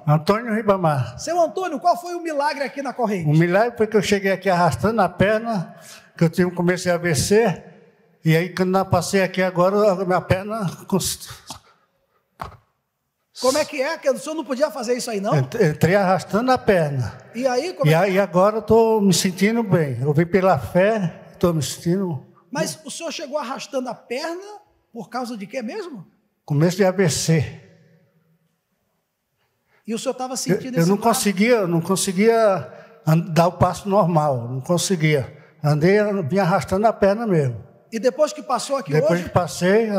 Antônio Ribamar. Seu Antônio, qual foi o milagre aqui na corrente? O milagre foi que eu cheguei aqui arrastando a perna, que eu tive comecei a AVC, e aí quando eu passei aqui agora, a minha perna... Como é que é? Que o senhor não podia fazer isso aí, não? Entrei arrastando a perna. E aí, E agora eu estou me sentindo bem. Eu vim pela fé, estou me sentindo... Mas o senhor chegou arrastando a perna por causa de quê mesmo? Começo de AVC. E o senhor estava sentindo Eu esse não conseguia dar o passo normal, não conseguia. Vim arrastando a perna mesmo. E depois que passou aqui depois hoje? Que passei,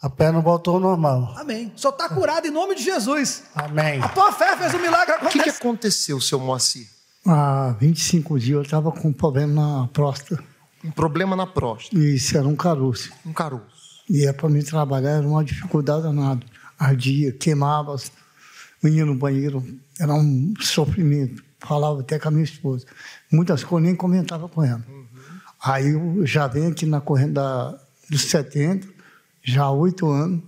a perna voltou ao normal. Amém. O senhor está curado em nome de Jesus. Amém. A tua fé fez um milagre acontecer. O que aconteceu, seu Moacir? Há 25 dias eu estava com um problema na próstata. Um problema na próstata? Isso, era um caroço. Um caroço. E para mim trabalhar era uma dificuldade danada. Ardia, queimava, eu ia no banheiro, era um sofrimento. Falava até com a minha esposa. Muitas coisas nem comentava com ela. Aí eu já venho aqui na corrente dos 70, já há 8 anos,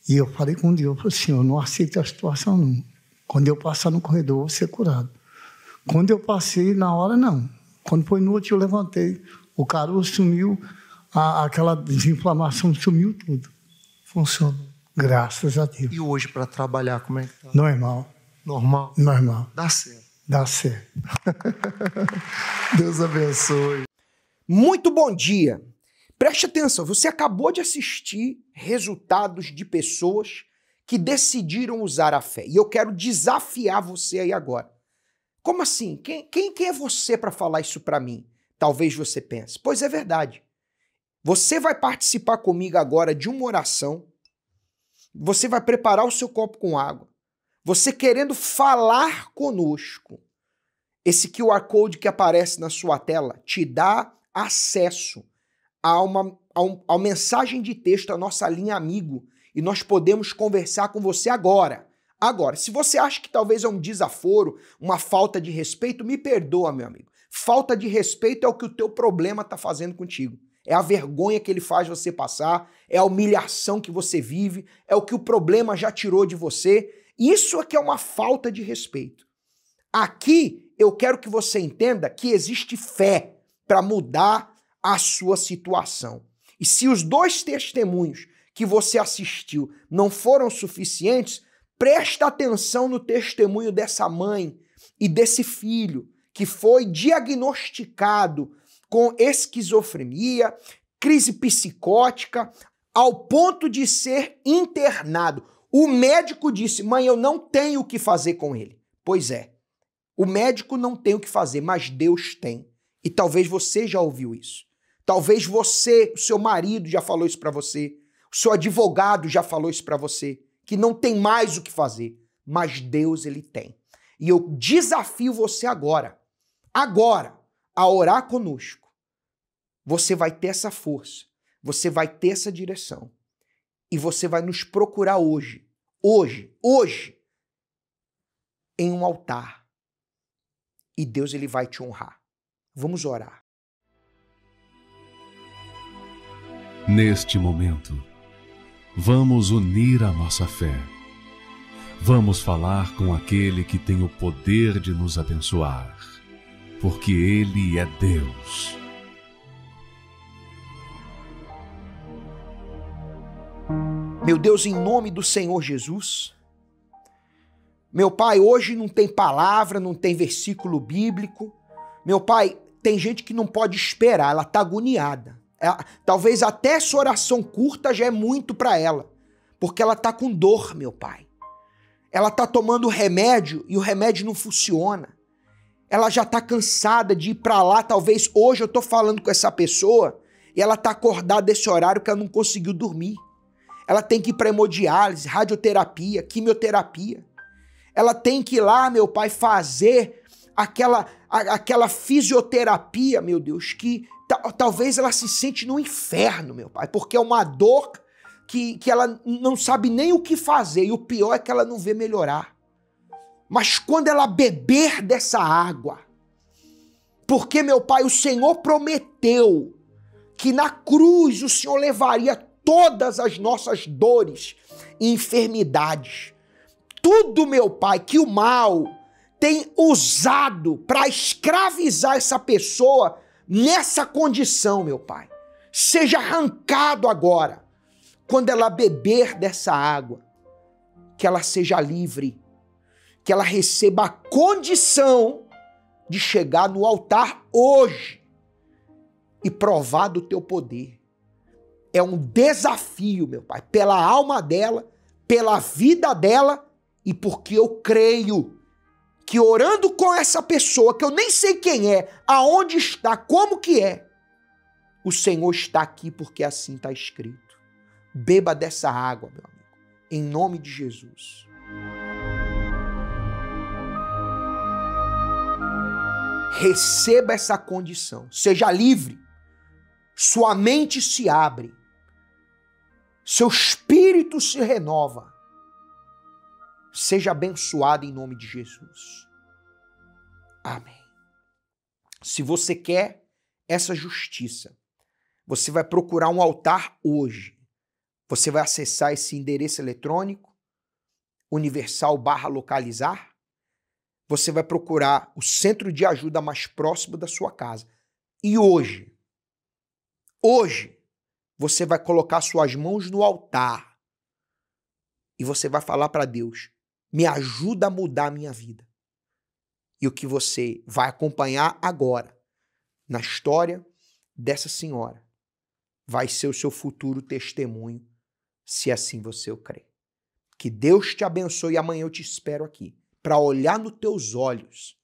e eu falei com Deus, eu falei assim, eu não aceito a situação não. Quando eu passar no corredor, eu vou ser curado. Quando eu passei, na hora não. Quando foi noite, eu levantei, o caroço sumiu, aquela desinflamação sumiu tudo. Funcionou. Graças a Deus. E hoje, para trabalhar, como é que tá? Normal. Normal? Normal. Dá certo. Dá certo. Deus abençoe. Muito bom dia. Preste atenção, você acabou de assistir resultados de pessoas que decidiram usar a fé. E eu quero desafiar você aí agora. Como assim? Quem é você para falar isso para mim? Talvez você pense. Pois é verdade. Você vai participar comigo agora de uma oração. Você vai preparar o seu copo com água. Você querendo falar conosco. Esse QR Code que aparece na sua tela te dá acesso a uma mensagem de texto, a nossa linha amigo, e nós podemos conversar com você agora. Agora, se você acha que talvez é um desaforo, uma falta de respeito, me perdoa, meu amigo. Falta de respeito é o que o teu problema está fazendo contigo. É a vergonha que ele faz você passar, é a humilhação que você vive, é o que o problema já tirou de você. Isso é que é uma falta de respeito. Aqui eu quero que você entenda que existe fé para mudar a sua situação. E se os 2 testemunhos que você assistiu não foram suficientes, presta atenção no testemunho dessa mãe e desse filho que foi diagnosticado com esquizofrenia, crise psicótica, ao ponto de ser internado. O médico disse, mãe, eu não tenho o que fazer com ele. Pois é, o médico não tem o que fazer, mas Deus tem. E talvez você já ouviu isso. Talvez você, o seu marido já falou isso para você, o seu advogado já falou isso para você, que não tem mais o que fazer, mas Deus ele tem. E eu desafio você agora, a orar conosco. Você vai ter essa força, você vai ter essa direção e você vai nos procurar hoje, em um altar. E Deus ele vai te honrar. Vamos orar. Neste momento, vamos unir a nossa fé. Vamos falar com aquele que tem o poder de nos abençoar, porque Ele é Deus. Meu Deus, em nome do Senhor Jesus, meu Pai, hoje não tem palavra, não tem versículo bíblico. Meu Pai, tem gente que não pode esperar, ela está agoniada. Talvez até essa oração curta já é muito para ela, porque ela está com dor, meu Pai. Ela está tomando remédio e o remédio não funciona. Ela já está cansada de ir para lá. Talvez hoje eu estou falando com essa pessoa e ela está acordada desse horário que ela não conseguiu dormir. Ela tem que ir para hemodiálise, radioterapia, quimioterapia. Ela tem que ir lá, meu Pai, fazer aquela fisioterapia, meu Deus, que talvez ela se sente no inferno, meu Pai, porque é uma dor que ela não sabe nem o que fazer, e o pior é que ela não vê melhorar. Mas quando ela beber dessa água, porque, meu Pai, o Senhor prometeu que na cruz o Senhor levaria todas as nossas dores e enfermidades, tudo, meu Pai, que o mal tem usado para escravizar essa pessoa nessa condição, meu Pai, seja arrancado agora. Quando ela beber dessa água, que ela seja livre, que ela receba a condição de chegar no altar hoje e provar do teu poder. É um desafio, meu Pai, pela alma dela, pela vida dela e porque eu creio que orando com essa pessoa, que eu nem sei quem é, aonde está, como que é, o Senhor está aqui porque assim está escrito. Beba dessa água, meu amigo, em nome de Jesus. Receba essa condição, seja livre, sua mente se abre, seu espírito se renova, seja abençoado em nome de Jesus. Amém. Se você quer essa justiça, você vai procurar um altar hoje. Você vai acessar esse endereço eletrônico, universal/localizar. Você vai procurar o centro de ajuda mais próximo da sua casa. E hoje, você vai colocar suas mãos no altar e você vai falar para Deus, me ajuda a mudar a minha vida. E o que você vai acompanhar agora, na história dessa senhora, vai ser o seu futuro testemunho, se assim você o crê. Que Deus te abençoe e amanhã eu te espero aqui, para olhar nos teus olhos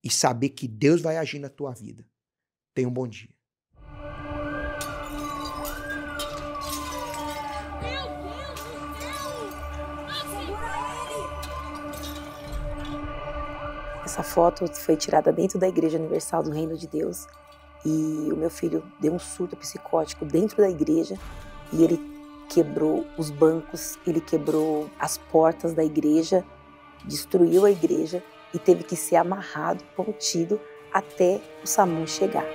e saber que Deus vai agir na tua vida. Tenha um bom dia. Essa foto foi tirada dentro da Igreja Universal do Reino de Deus e o meu filho deu um surto psicótico dentro da igreja e ele quebrou os bancos, ele quebrou as portas da igreja, destruiu a igreja e teve que ser amarrado, contido até o SAMU chegar.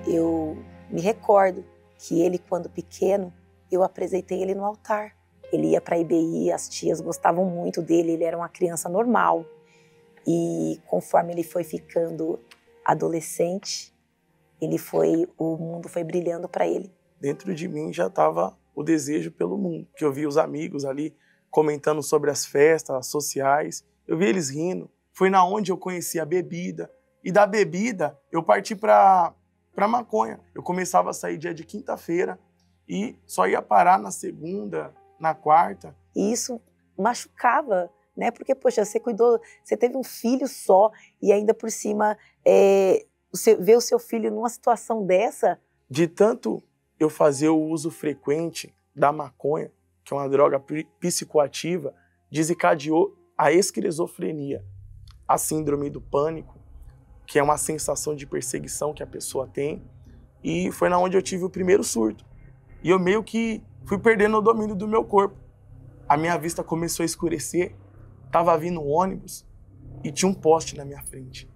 Eu me recordo que ele, quando pequeno, eu apresentei ele no altar. Ele ia para a IBI, as tias gostavam muito dele, ele era uma criança normal. E conforme ele foi ficando adolescente, o mundo foi brilhando para ele. Dentro de mim já estava o desejo pelo mundo, que eu via os amigos ali comentando sobre as festas sociais, eu via eles rindo. Foi na onde eu conheci a bebida, e da bebida eu parti para maconha. Eu começava a sair dia de quinta-feira e só ia parar na segunda, na quarta. E isso machucava, né? Porque, poxa, você cuidou, você teve um filho só e ainda por cima você vê o seu filho numa situação dessa. De tanto eu fazer o uso frequente da maconha, que é uma droga psicoativa, desencadeou a esquizofrenia, a síndrome do pânico, que é uma sensação de perseguição que a pessoa tem, e foi na onde eu tive o primeiro surto. E eu meio que fui perdendo o domínio do meu corpo. A minha vista começou a escurecer, tava vindo um ônibus e tinha um poste na minha frente.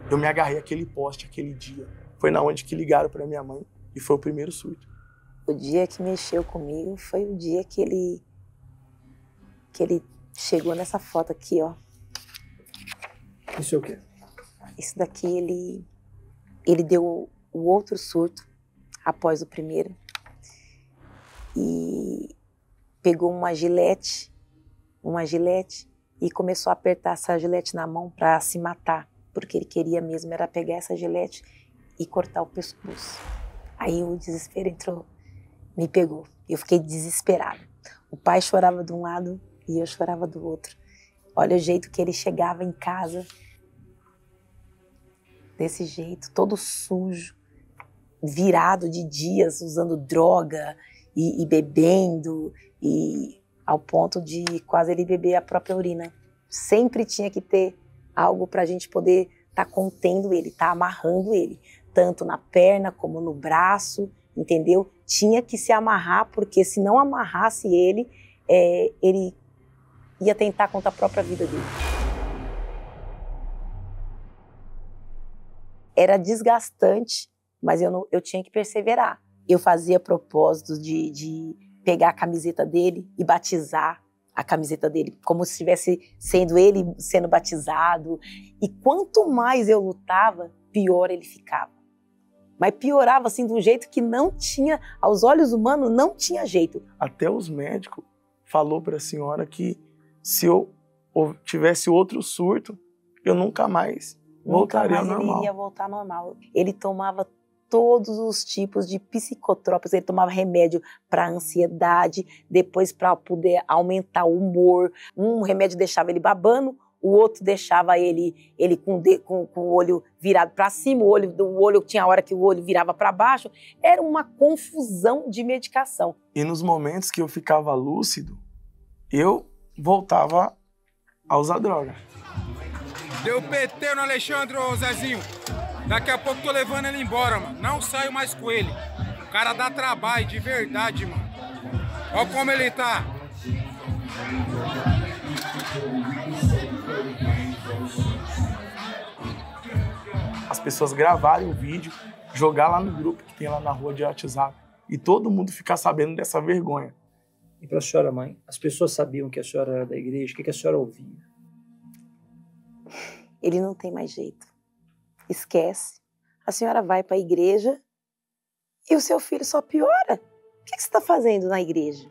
Eu me agarrei àquele poste aquele dia. Foi na onde que ligaram para minha mãe e foi o primeiro surto. O dia que mexeu comigo foi o dia que ele chegou nessa foto aqui, ó. Isso é o quê? Isso daqui ele deu o outro surto após o primeiro e pegou uma gilete e começou a apertar essa gilete na mão para se matar, porque ele queria mesmo era pegar essa gilete e cortar o pescoço. Aí o desespero entrou, me pegou. Eu fiquei desesperada. O pai chorava de um lado e eu chorava do outro. Olha o jeito que ele chegava em casa, desse jeito, todo sujo, virado de dias, usando droga e bebendo, e ao ponto de quase ele beber a própria urina. Sempre tinha que ter algo para a gente poder estar contendo ele, estar amarrando ele, tanto na perna como no braço, entendeu? Tinha que se amarrar, porque se não amarrasse ele, ele ia tentar contra a própria vida dele. Era desgastante mas eu tinha que perseverar. Eu fazia propósitos de pegar a camiseta dele e batizar a camiseta dele, como se estivesse sendo ele sendo batizado. E quanto mais eu lutava, pior ele ficava. Mas piorava assim de um jeito que não tinha, aos olhos humanos, não tinha jeito. Até os médicos falou para a senhora que se eu tivesse outro surto, eu nunca mais voltaria ao normal. Ele iria voltar ao normal. Ele tomava todos os tipos de psicotrópicos, ele tomava remédio para ansiedade, depois para poder aumentar o humor. Um remédio deixava ele babando, o outro deixava ele com o olho virado para cima, o olho tinha hora que o olho virava para baixo. Era uma confusão de medicação. E nos momentos que eu ficava lúcido, eu voltava a usar droga. Deu PT no Alexandre, ô Zezinho. Daqui a pouco tô levando ele embora, mano. Não saio mais com ele. O cara dá trabalho, de verdade, mano. Olha como ele tá. As pessoas gravarem o vídeo, jogar lá no grupo que tem lá na rua de WhatsApp e todo mundo ficar sabendo dessa vergonha. E para a senhora, mãe, as pessoas sabiam que a senhora era da igreja? O que a senhora ouvia? Ele não tem mais jeito. Esquece. A senhora vai para a igreja e o seu filho só piora. O que você está fazendo na igreja?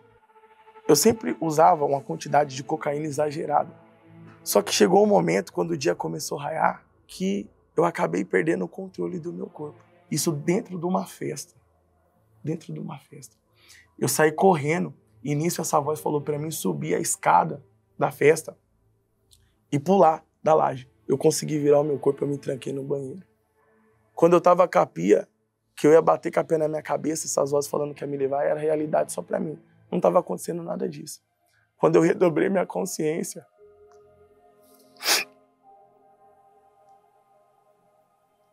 Eu sempre usava uma quantidade de cocaína exagerada. Só que chegou um momento, quando o dia começou a raiar, que eu acabei perdendo o controle do meu corpo. Isso dentro de uma festa. Dentro de uma festa. Eu saí correndo e nisso essa voz falou para mim subir a escada da festa e pular da laje. Eu consegui virar o meu corpo, eu me tranquei no banheiro. Quando eu tava com a pia, que eu ia bater com a pia na minha cabeça, essas vozes falando que ia me levar, era realidade só pra mim. Não tava acontecendo nada disso. Quando eu redobrei minha consciência,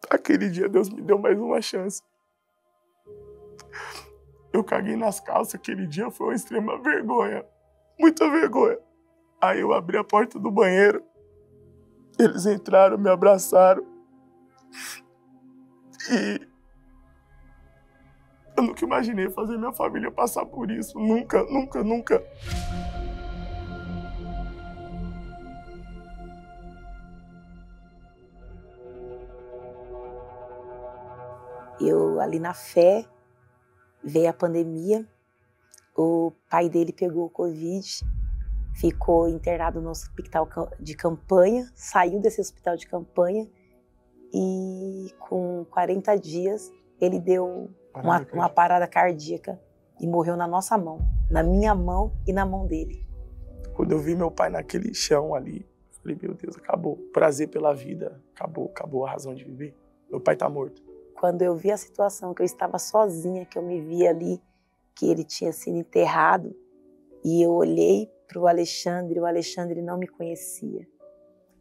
aquele dia Deus me deu mais uma chance. Eu caguei nas calças, aquele dia foi uma extrema vergonha. Muita vergonha. Aí eu abri a porta do banheiro, eles entraram, me abraçaram. E eu nunca imaginei fazer minha família passar por isso. Nunca, nunca, nunca. Eu, ali na fé, veio a pandemia, o pai dele pegou o Covid, ficou internado no hospital de campanha, saiu desse hospital de campanha e com 40 dias ele deu uma parada cardíaca e morreu na nossa mão, na minha mão e na mão dele. Quando eu vi meu pai naquele chão ali, eu falei, meu Deus, acabou. O prazer pela vida, acabou a razão de viver. Meu pai tá morto. Quando eu vi a situação, que eu estava sozinha, que eu me vi ali, que ele tinha sido enterrado, e eu olhei para o Alexandre não me conhecia.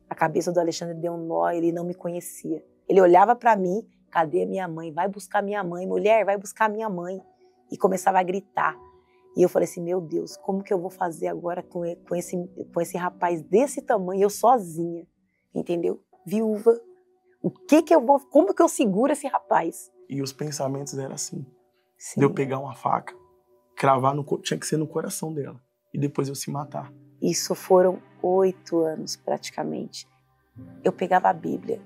A cabeça do Alexandre deu um nó, ele não me conhecia. Ele olhava para mim, cadê minha mãe? Vai buscar minha mãe, mulher, vai buscar minha mãe. E começava a gritar. E eu falei assim, meu Deus, como que eu vou fazer agora com esse rapaz desse tamanho, eu sozinha, entendeu? Viúva. Como que eu seguro esse rapaz? E os pensamentos eram assim. Sim. De eu pegar uma faca, cravar tinha que ser no coração dela. E depois eu se matar. Isso foram 8 anos, praticamente. Eu pegava a Bíblia,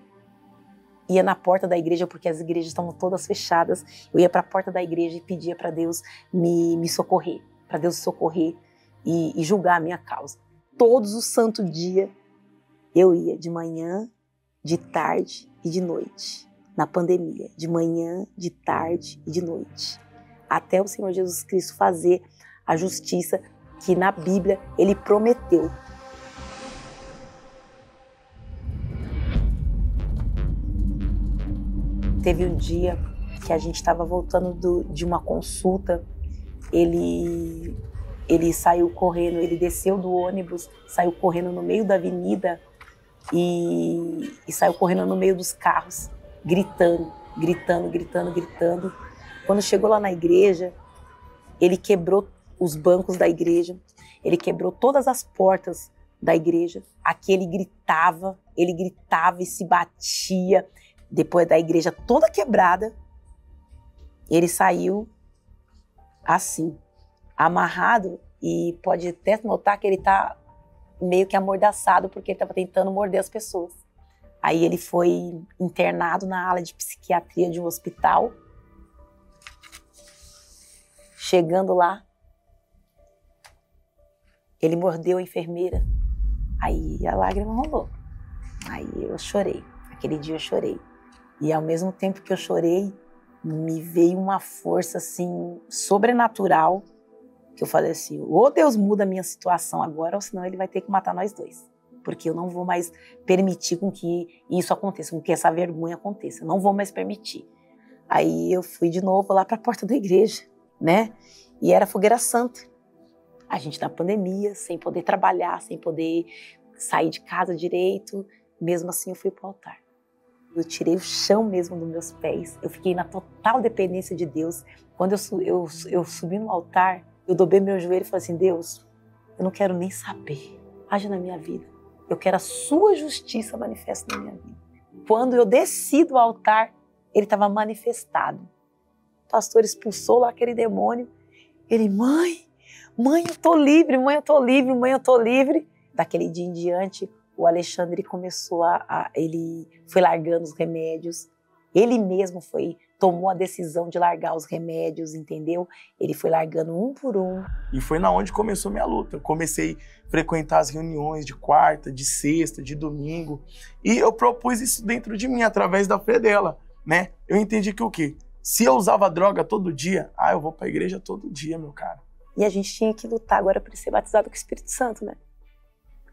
ia na porta da igreja, porque as igrejas estavam todas fechadas. Eu ia para a porta da igreja e pedia para Deus me socorrer, para Deus socorrer e julgar a minha causa. Todos os santos dias eu ia, de manhã, de tarde e de noite, na pandemia, de manhã, de tarde e de noite, até o Senhor Jesus Cristo fazer a justiça que na Bíblia ele prometeu. Teve um dia que a gente estava voltando de uma consulta, ele saiu correndo, ele desceu do ônibus, saiu correndo no meio da avenida e saiu correndo no meio dos carros, gritando. Quando chegou lá na igreja, ele quebrou os bancos da igreja, ele quebrou todas as portas da igreja. Aqui ele gritava e se batia. Depois da igreja toda quebrada, Ele saiu assim, amarrado, e pode até notar que ele tá meio que amordaçado porque ele estava tentando morder as pessoas. Aí ele foi internado na ala de psiquiatria de um hospital. Chegando lá, ele mordeu a enfermeira. Aí a lágrima rolou. Aí eu chorei. Aquele dia eu chorei. E ao mesmo tempo que eu chorei, me veio uma força assim sobrenatural, que eu falei assim, ou Deus muda a minha situação agora, ou senão ele vai ter que matar nós dois. Porque eu não vou mais permitir com que isso aconteça, com que essa vergonha aconteça. Eu não vou mais permitir. Aí eu fui de novo lá para a porta da igreja, né? E era fogueira santa. A gente na pandemia, sem poder trabalhar, sem poder sair de casa direito. Mesmo assim eu fui para o altar. Eu tirei o chão mesmo dos meus pés. Eu fiquei na total dependência de Deus. Quando eu subi no altar, eu dobrei meu joelho e falei assim, Deus, eu não quero nem saber. Haja na minha vida. Eu quero a sua justiça manifesta na minha vida. Quando eu desci do altar, ele estava manifestado. O pastor expulsou lá aquele demônio. Ele, mãe, eu tô livre, mãe, eu tô livre, mãe, eu tô livre. Daquele dia em diante, o Alexandre começou ele foi largando os remédios. Ele mesmo tomou a decisão de largar os remédios, entendeu? Ele foi largando um por um. E foi na onde começou minha luta. Eu comecei a frequentar as reuniões de quarta, de sexta, de domingo. E eu propus isso dentro de mim, através da fé dela, né? Eu entendi que o quê? Se eu usava droga todo dia, eu vou pra igreja todo dia, meu cara. E a gente tinha que lutar agora para ser batizado com o Espírito Santo, né?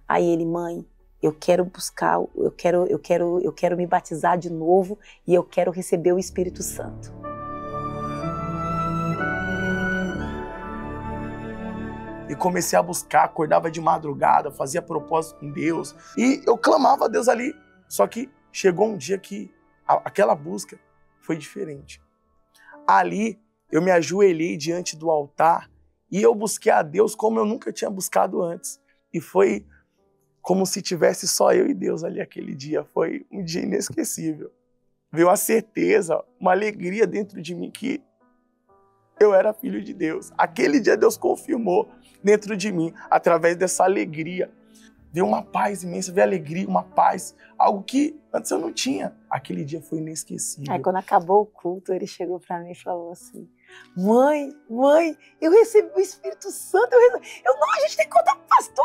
Aí ele, mãe, eu quero buscar, eu quero me batizar de novo e eu quero receber o Espírito Santo. E comecei a buscar, acordava de madrugada, fazia propósito com Deus. E eu clamava a Deus ali. Só que chegou um dia que aquela busca foi diferente. Ali eu me ajoelhei diante do altar e eu busquei a Deus como eu nunca tinha buscado antes. E foi como se tivesse só eu e Deus ali aquele dia. Foi um dia inesquecível. Veio a certeza, uma alegria dentro de mim que eu era filho de Deus. Aquele dia Deus confirmou dentro de mim, através dessa alegria. Veio uma paz imensa, veio alegria, uma paz, algo que antes eu não tinha. Aquele dia foi inesquecível. Aí quando acabou o culto, ele chegou para mim e falou assim, mãe, eu recebi o Espírito Santo, a gente tem que contar pro pastor,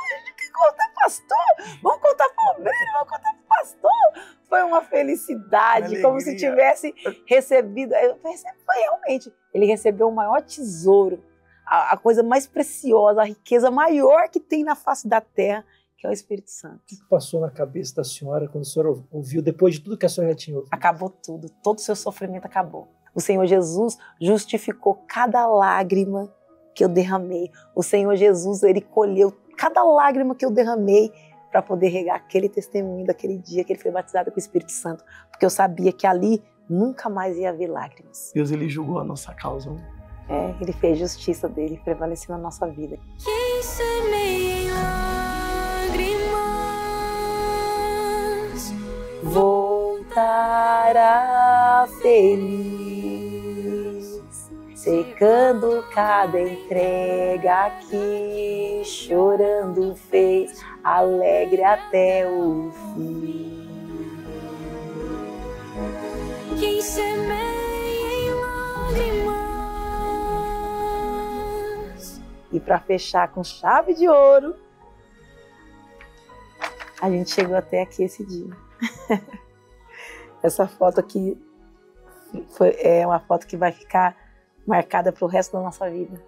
vamos contar pro obreiro, vamos contar pro pastor. Foi uma felicidade, como se tivesse recebido, foi realmente, ele recebeu o maior tesouro, a coisa mais preciosa, a riqueza maior que tem na face da terra, que é o Espírito Santo. O que passou na cabeça da senhora quando a senhora ouviu, depois de tudo que a senhora já tinha ouvido? Acabou tudo, todo o seu sofrimento acabou. O Senhor Jesus justificou cada lágrima que eu derramei. O Senhor Jesus, ele colheu cada lágrima que eu derramei para poder regar aquele testemunho daquele dia que ele foi batizado com o Espírito Santo. Porque eu sabia que ali nunca mais ia haver lágrimas. Deus, ele julgou a nossa causa. Ele fez justiça dele, prevalecendo na nossa vida. Quem semeia em lágrimas voltará feliz, secando cada entrega que chorando fez, alegre até o fim. Quem semeia em lágrimas. E para fechar com chave de ouro, a gente chegou até aqui esse dia. Essa foto aqui é uma foto que vai ficar marcada para o resto da nossa vida.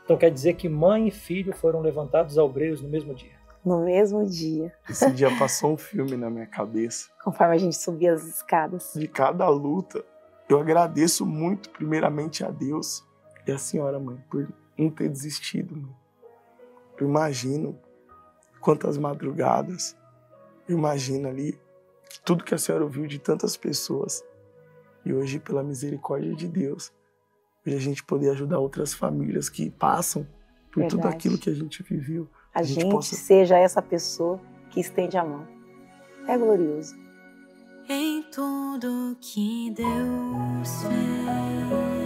Então quer dizer que mãe e filho foram levantados obreiros no mesmo dia? No mesmo dia. Esse dia passou um filme na minha cabeça. Conforme a gente subia as escadas. De cada luta, eu agradeço muito, primeiramente, a Deus e a senhora, mãe, por não ter desistido. Mãe. Eu imagino quantas madrugadas, eu imagino ali tudo que a senhora ouviu de tantas pessoas. E hoje, pela misericórdia de Deus, hoje a gente poder ajudar outras famílias que passam por tudo aquilo que a gente viveu. A gente seja essa pessoa que estende a mão. É glorioso. Em tudo que Deus fez.